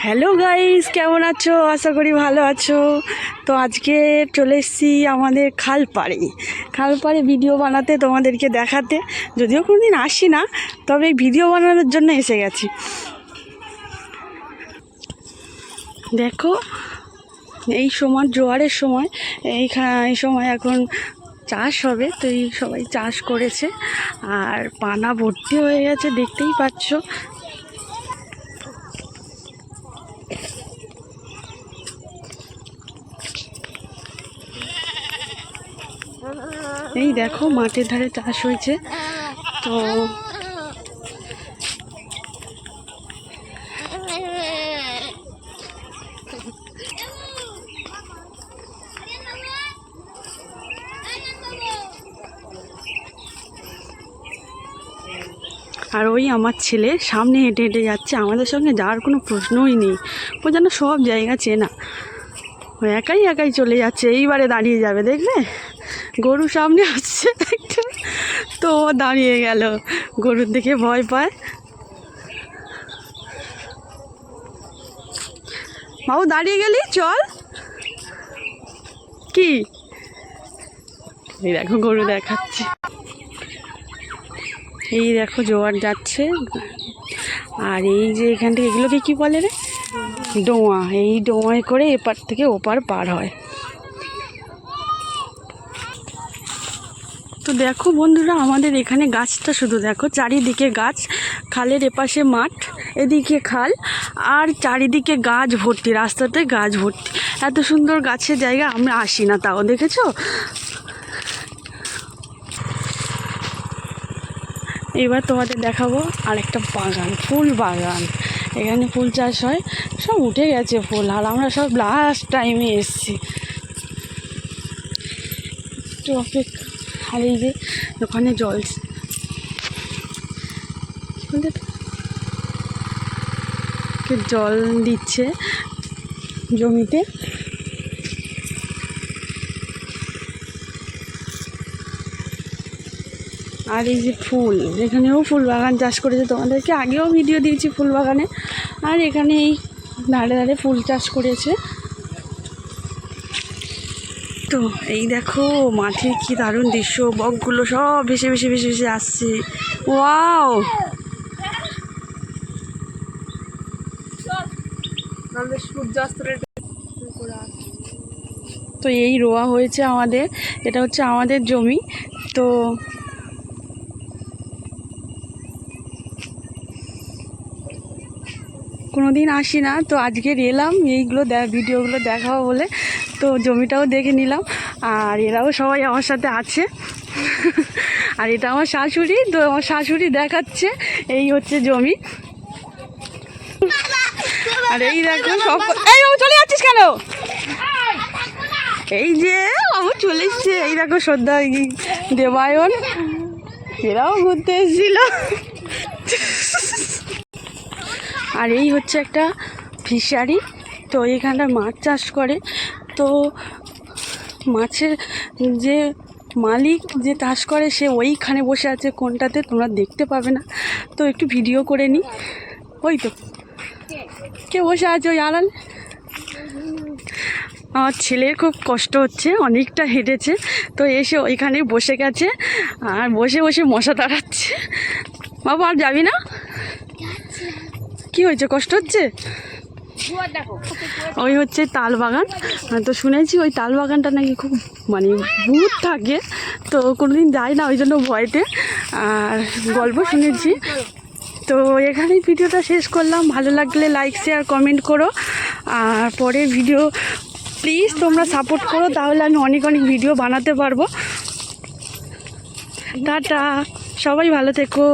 Hello guys, কেমন আছো? আশা করি ভালো আছো। তো আজকে চলে এসেছি আমাদের খালপাড়ে ভিডিও বানাতে, তোমাদেরকে দেখাতে। যদিও কোনোদিন আসি না, তবে ভিডিও বানানোর জন্য এসে গেছি। দেখো, এই সময় জোয়ারের সময়, এই সময় এখন চাষ হবে, তো এই সবাই চাষ করেছে আর পানা ভর্তি হয়ে গেছে, দেখতেই পাচ্ছ। এই দেখো, মাঠের ধারে চাষ হয়েছে। তো আর ওই আমার ছেলে সামনে হেঁটে হেঁটে যাচ্ছে, আমাদের সঙ্গে যাওয়ার কোনো প্রশ্নই নেই। ও যেন সব জায়গা চেনা, ও একাই একাই চলে যাচ্ছে। এইবারে দাঁড়িয়ে যাবে, দেখবে গরু সামনে আসছে তো ও দাঁড়িয়ে গেল, গরুর দেখে ভয় পায়। বাবু দাঁড়িয়ে গেলি, চল। কি এই দেখো, গরু দেখাচ্ছি। এই দেখো জোয়ার যাচ্ছে, আর এই যে এখান থেকে এগুলোকে কি বলে রে, ডোয়া। এই ডোয়ায় করে এপার থেকে ওপার পার হয়। তো দেখো বন্ধুরা, আমাদের এখানে গাছটা শুধু দেখো, চারিদিকে গাছ, খালের এপাশে মাঠ, এদিকে খাল, আর চারিদিকে গাছ ভর্তি, রাস্তাতে গাছ ভর্তি। এত সুন্দর গাছের জায়গা আমরা আসি না, তাও দেখেছো। এবার তোমাদের দেখাবো আরেকটা বাগান, ফুল বাগান। এখানে ফুল চাষ হয়, সব উঠে গেছে ফুল, আর আমরা সব লাস্ট টাইমে এসছি। একটু অপেক্ষা। আর এই যে ওখানে জল দিচ্ছে জমিতে। আর এই যে ফুল, এখানেও ফুল বাগান চাষ করেছে, তোমাদেরকে আগেও ভিডিও দিয়েছি ফুল বাগানে। আর এখানে এই ধারে ধারে ফুল চাষ করেছে। তো এই দেখো মাঠে কি দারুণ দৃশ্য, বকগুলো সব ভেসে ভেসে ভেসে ভেসে আসছে। ওয়াও, তো এই রোয়া হয়েছে আমাদের, এটা হচ্ছে আমাদের জমি। তো কোনোদিন আসি না, তো আজকের এলাম এইগুলো ভিডিওগুলো দেখাবো বলে। তো জমিটাও দেখে নিলাম, আর এরাও সবাই আমার সাথে আছে। আর এটা আমার শাশুড়ি, তো আমার শাশুড়ি দেখাচ্ছে এই হচ্ছে জমি। আর এই দেখো সব, এই বাবু চলে যাচ্ছিস কেন? এই যে বাবু চলে এসছে, এই দেখো শ্রদ্ধা, দেবায়ন, এরাও ঘুরতে এসেছিল। আর এই হচ্ছে একটা ফিশারি, তো এইখানটা মাছ চাষ করে। তো মাছের যে মালিক যে চাষ করে, সে ওইখানে বসে আছে, কোনটাতে তোমরা দেখতে পাবে না, তো একটু ভিডিও করে নিই। ওই তো কে বসে আছে ওই আড়ালে। আমার ছেলের খুব কষ্ট হচ্ছে, অনেকটা হেঁটেছে, তো এসে ওইখানে বসে গেছে, আর বসে বসে মশা তাড়াচ্ছে। বাবা আর যাবি না? কি হয়েছে, কষ্ট হচ্ছে? ওই হচ্ছে তাল বাগান। তো শুনেছি ওই তাল বাগানটা নাকি খুব মানে ভূত থাকে, তো কোনোদিন যাই না ওই জন্য ভয়তে, আর গল্প শুনেছি। তো এখানেই ভিডিওটা শেষ করলাম। ভালো লাগলে লাইক শেয়ার কমেন্ট করো, আর পরের ভিডিও প্লিজ তোমরা সাপোর্ট করো, তাহলে আমি অনেক অনেক ভিডিও বানাতে পারবো। টাটা, সবাই ভালো থেকো।